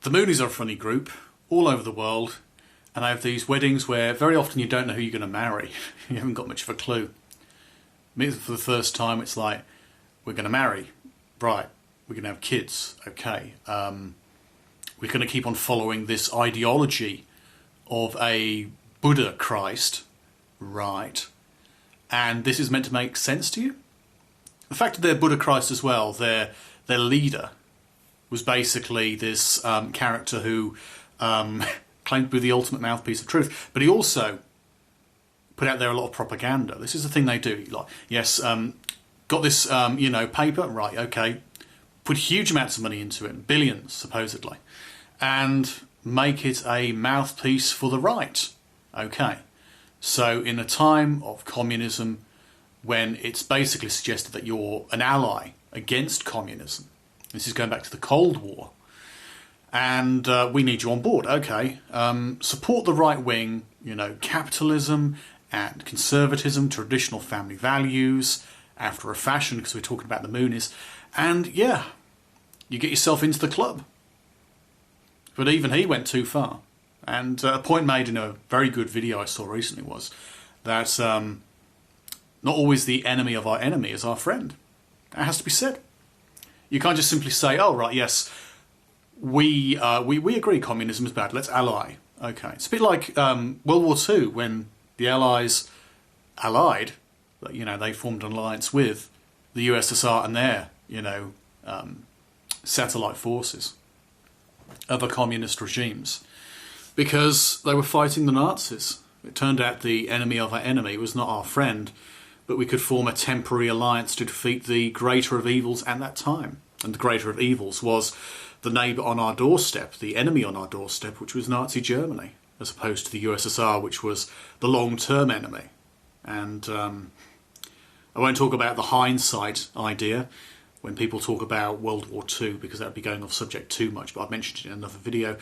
The Moonies are a funny group all over the world, and they have these weddings where very often you don't know who you're going to marry. You haven't got much of a clue. Meet them for the first time, it's like, we're going to marry. Right, we're going to have kids. Okay. We're going to keep on following this ideology of a Buddha Christ. Right. And this is meant to make sense to you? The fact that they're Buddha Christ as well, their leader was basically this character who claimed to be the ultimate mouthpiece of truth, but he also put out there a lot of propaganda. This is the thing they do. Like, yes, got this, paper, right? Okay, put huge amounts of money into it, billions supposedly, and make it a mouthpiece for the right. Okay, so in a time of communism, when it's basically suggested that you're an ally against communism. This is going back to the Cold War. And we need you on board. Okay, support the right wing, capitalism and conservatism, traditional family values, after a fashion, because we're talking about the Moonies. And yeah, you get yourself into the club. But even he went too far. And a point made in a very good video I saw recently was that not always the enemy of our enemy is our friend. That has to be said. You can't just simply say, oh, right, yes, we agree communism is bad, let's ally. Okay. It's a bit like World War II, when the Allies allied, they formed an alliance with the USSR and their, satellite forces, other communist regimes, because they were fighting the Nazis. It turned out the enemy of our enemy was not our friend, but we could form a temporary alliance to defeat the greater of evils at that time. And the greater of evils was the neighbour on our doorstep, the enemy on our doorstep, which was Nazi Germany, as opposed to the USSR, which was the long-term enemy. And I won't talk about the hindsight idea when people talk about World War II, because that would be going off subject too much, but I've mentioned it in another video.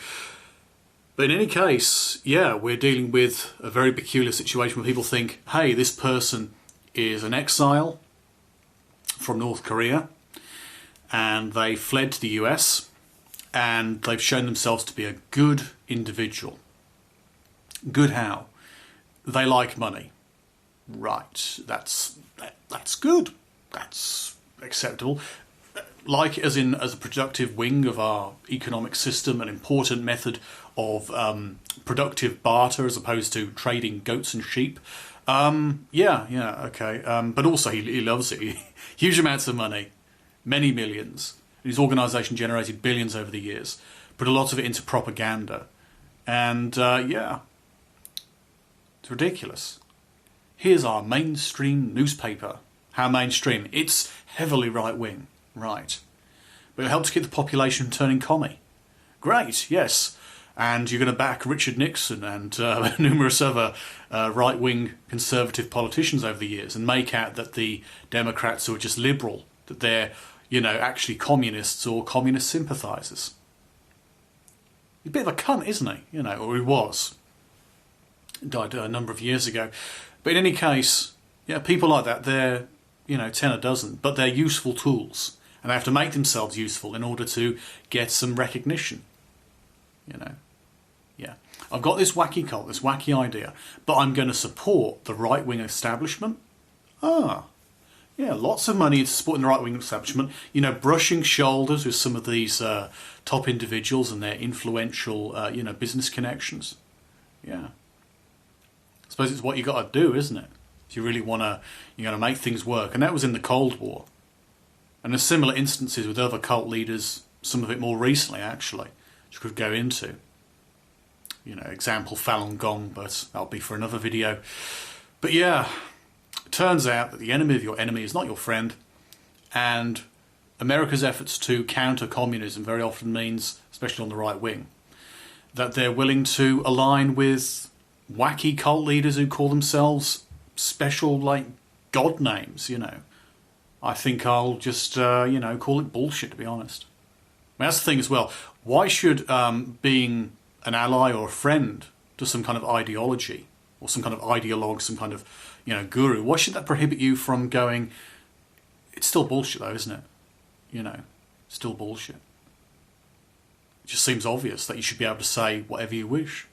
But in any case, yeah, we're dealing with a very peculiar situation where people think, hey, this person is an exile from North Korea, and they fled to the US, and they've shown themselves to be a good individual. Good how? They like money. Right, that's good. That's acceptable. Like as a productive wing of our economic system, an important method of productive barter as opposed to trading goats and sheep. Okay. But also he loves it. Huge amounts of money, many millions. His organisation generated billions over the years, put a lot of it into propaganda. And it's ridiculous. Here's our mainstream newspaper. How mainstream? It's heavily right-wing. Right. But it helps keep the population turning commie. Great, yes. And you're going to back Richard Nixon and numerous other right-wing conservative politicians over the years and make out that the Democrats are just liberal, that they're, actually communists or communist sympathisers. He's a bit of a cunt, isn't he? Or he was. Died a number of years ago. But in any case, people like that, they're, 10 a dozen, but they're useful tools. And they have to make themselves useful in order to get some recognition. Yeah. I've got this wacky cult, this wacky idea, but I'm going to support the right-wing establishment? Yeah, lots of money to supporting the right-wing establishment. Brushing shoulders with some of these top individuals and their influential, business connections. Yeah. I suppose it's what you got to do, isn't it? If you really want to, make things work. And that was in the Cold War. And there's similar instances with other cult leaders, some of it more recently, actually, which you could go into. Example Falun Gong, but that'll be for another video. But yeah, it turns out that the enemy of your enemy is not your friend, and America's efforts to counter communism very often means, especially on the right wing, that they're willing to align with wacky cult leaders who call themselves special, God names, I think I'll just, call it bullshit, to be honest. That's the thing as well. Why should being an ally or a friend to some kind of ideology or some kind of ideologue, some kind of, guru, why should that prohibit you from going, it's still bullshit though, isn't it? Still bullshit. just seems obvious that you should be able to say whatever you wish.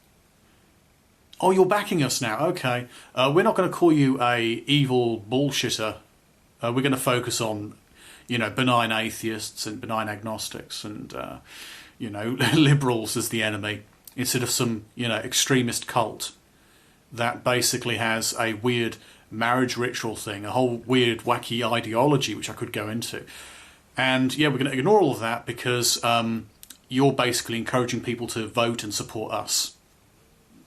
Oh, you're backing us now. Okay. We're not going to call you a evil bullshitter. We're going to focus on, benign atheists and benign agnostics and, liberals as the enemy, instead of some, extremist cult that basically has a weird marriage ritual thing, a whole weird, wacky ideology, which I could go into. And, yeah, we're going to ignore all of that because you're basically encouraging people to vote and support us.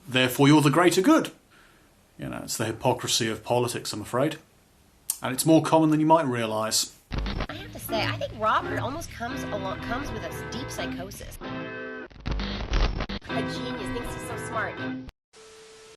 Therefore, you're the greater good. It's the hypocrisy of politics, I'm afraid. And it's more common than you might realise. I have to say, I think Robert almost comes with a deep psychosis. A genius, thinks he's so smart.